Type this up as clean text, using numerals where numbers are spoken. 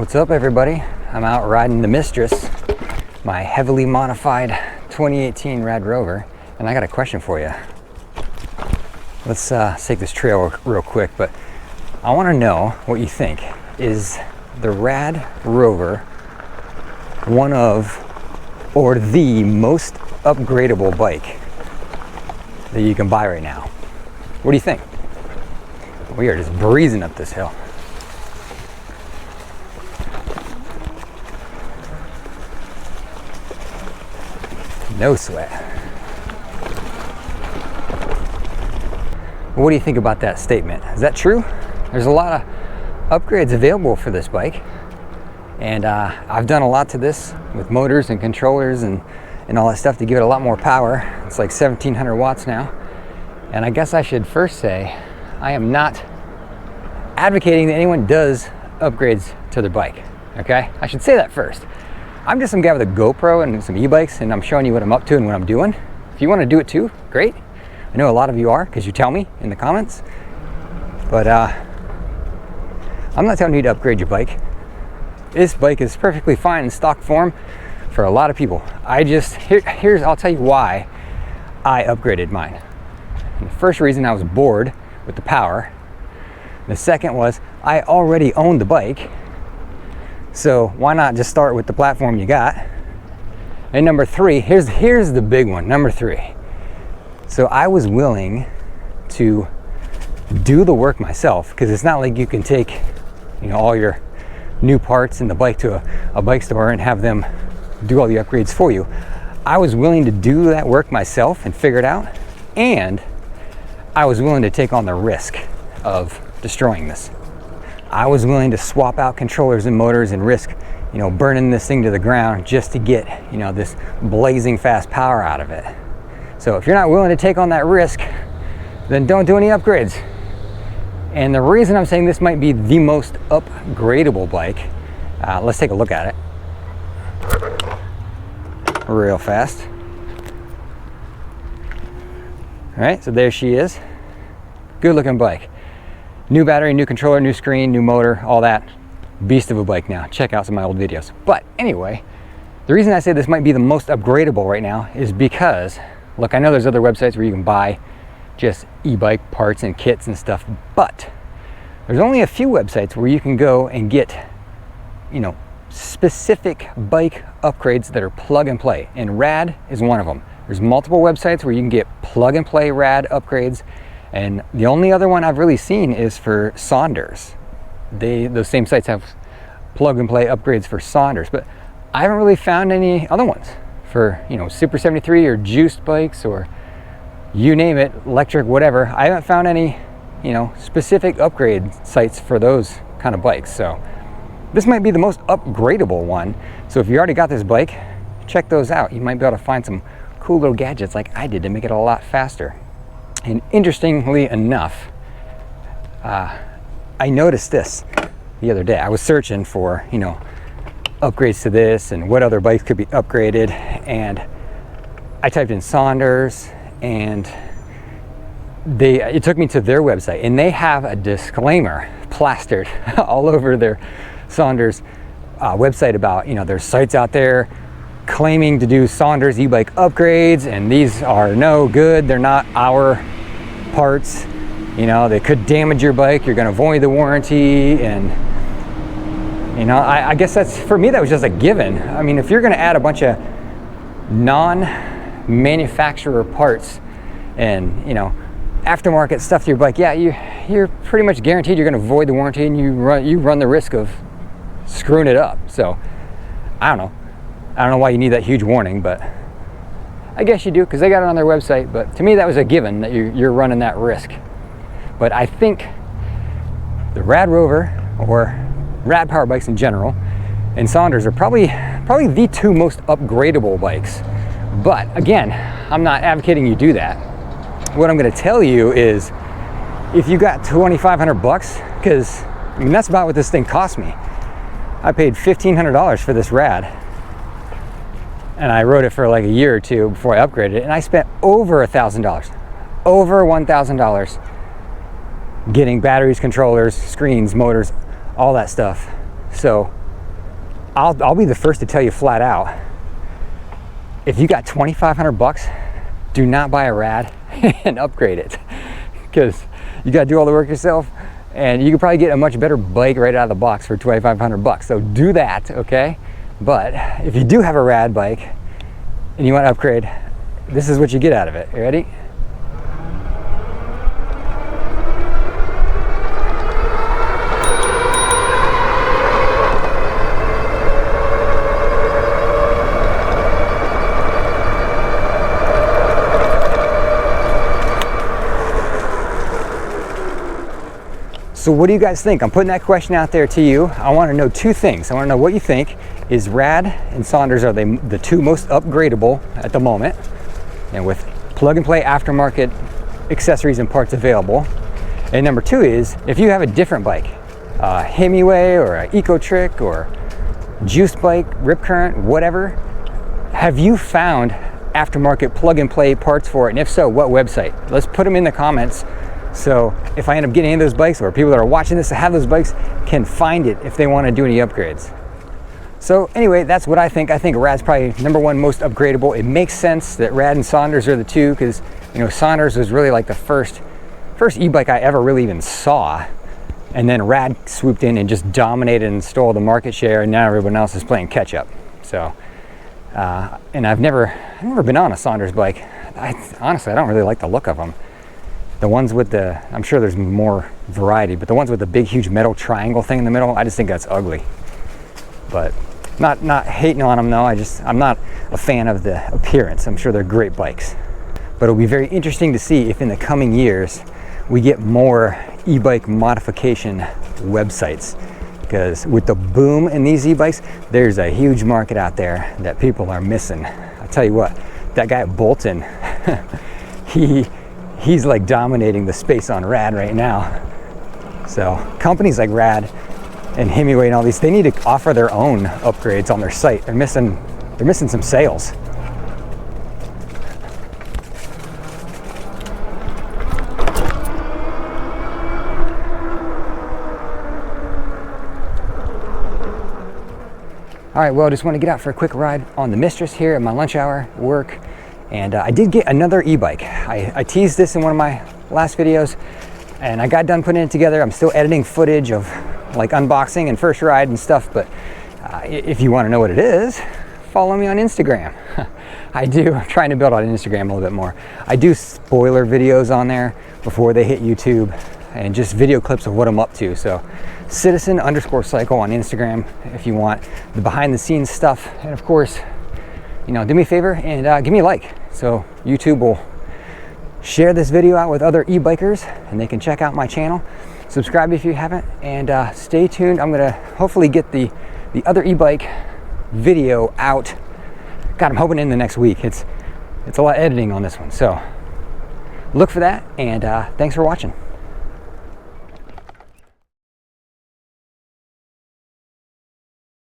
What's up, everybody? I'm out riding the Mistress, my heavily modified 2018 Rad Rover, and I got a question for you. Let's take this trail real quick, but I want to know what you think. Is the Rad Rover one of or the most upgradable bike that you can buy right now? What do you think? We are just breezing up this hill. No sweat. What do you think about that statement? Is that true? There's a lot of upgrades available for this bike, and I've done a lot to this with motors and controllers and all that stuff to give it a lot more power. It's like 1700 watts now. And I guess I should first say I am not advocating that anyone does upgrades to their bike, okay? I should say that first. I'm just some guy with a GoPro and some e-bikes, and I'm showing you what I'm up to and what I'm doing. If you want to do it too, great. I know a lot of you are, because you tell me in the comments. But I'm not telling you to upgrade your bike. This bike is perfectly fine in stock form for a lot of people. I'll tell you why I upgraded mine. And the first reason, I was bored with the power. The second was I already owned the bike. So why not just start with the platform you got? And number three, here's the big one, number three. So I was willing to do the work myself, because it's not like you can take, all your new parts in the bike to a bike store and have them do all the upgrades for you. I was willing to do that work myself and figure it out, and I was willing to take on the risk of destroying this. I was willing to swap out controllers and motors and risk, burning this thing to the ground just to get, this blazing fast power out of it. So if you're not willing to take on that risk, then don't do any upgrades. And the reason I'm saying this might be the most upgradable bike, let's take a look at it real fast. All right, so there she is. Good looking bike. New battery, new controller, new screen, new motor, all that. Beast of a bike now. Check out some of my old videos. But anyway, the reason I say this might be the most upgradable right now is because, look, I know there's other websites where you can buy just e-bike parts and kits and stuff, but there's only a few websites where you can go and get, specific bike upgrades that are plug and play, and Rad is one of them. There's multiple websites where you can get plug and play Rad upgrades. And the only other one I've really seen is for Sondors. Those same sites have plug and play upgrades for Sondors, but I haven't really found any other ones for, Super 73 or juiced bikes or you name it, electric, whatever. I haven't found any, specific upgrade sites for those kind of bikes. So this might be the most upgradable one. So if you already got this bike, check those out. You might be able to find some cool little gadgets like I did to make it a lot faster. And interestingly enough, I noticed this the other day. I was searching for, upgrades to this and what other bikes could be upgraded. And I typed in Sondors, and it took me to their website, and they have a disclaimer plastered all over their Sondors website about, there's sites out there claiming to do Sondors e-bike upgrades, and these are no good. They're not our parts. They could damage your bike. You're going to void the warranty, and I guess that's, for me, that was just a given. I mean, if you're going to add a bunch of non-manufacturer parts and aftermarket stuff to your bike, yeah, you're pretty much guaranteed you're going to void the warranty, and you run the risk of screwing it up. So I don't know why you need that huge warning, but I guess you do, because they got it on their website. But to me, that was a given that you're running that risk. But I think the Rad Rover, or Rad power bikes in general, and Sondors are probably the two most upgradable bikes. But again, I'm not advocating you do that. What I'm going to tell you is, if you got $2,500, because that's about what this thing cost me. I paid $1,500 for this Rad, and I rode it for like a year or two before I upgraded it, and I spent over $1,000, over $1,000 getting batteries, controllers, screens, motors, all that stuff. So I'll be the first to tell you flat out, if you got 2,500 bucks, do not buy a Rad and upgrade it, because you got to do all the work yourself, and you could probably get a much better bike right out of the box for 2,500 bucks. So do that, okay? But if you do have a Rad bike and you want to upgrade, this is what you get out of it. You ready? So what do you guys think? I'm putting that question out there to you. I want to know two things. I want to know what you think. Is Rad and Sondors, are they the two most upgradable at the moment? And with plug and play aftermarket accessories and parts available. And number two is, if you have a different bike, a Hemiway or an Eco Trick or juice bike, Rip Current, whatever, have you found aftermarket plug and play parts for it? And if so, what website? Let's put them in the comments. So if I end up getting any of those bikes, or people that are watching this that have those bikes can find it if they want to do any upgrades. So anyway, that's what I think. I think Rad's probably number one most upgradable. It makes sense that Rad and Sondors are the two, because Sondors was really like the first e-bike I ever really even saw, and then Rad swooped in and just dominated and stole the market share, and now everyone else is playing catch up. So and I've never been on a Sondors bike. Honestly, I don't really like the look of them. The ones with the, I'm sure there's more variety, but the ones with the big, huge metal triangle thing in the middle, I just think that's ugly. But not hating on them though. I'm not a fan of the appearance. I'm sure they're great bikes. But it'll be very interesting to see if in the coming years we get more e-bike modification websites. Because with the boom in these e-bikes, there's a huge market out there that people are missing. I'll tell you what, that guy at Bolton, he's like dominating the space on Rad right now. So companies like Rad and Hemiway and all these, they need to offer their own upgrades on their site. They're missing some sales. All right, well, I just want to get out for a quick ride on the Mistress here at my lunch hour work. And I did get another e-bike. I teased this in one of my last videos, and I got done putting it together. I'm still editing footage of like unboxing and first ride and stuff, but if you want to know what it is, follow me on Instagram. I'm trying to build on Instagram a little bit more. I do spoiler videos on there before they hit YouTube, and just video clips of what I'm up to. So Citizen_Cycle on Instagram if you want the behind the scenes stuff. And of course, do me a favor and give me a like, so YouTube will share this video out with other e-bikers and they can check out my channel. Subscribe if you haven't, and stay tuned. I'm gonna hopefully get the other e-bike video out. God, I'm hoping in the next week. It's a lot of editing on this one, so look for that, and thanks for watching.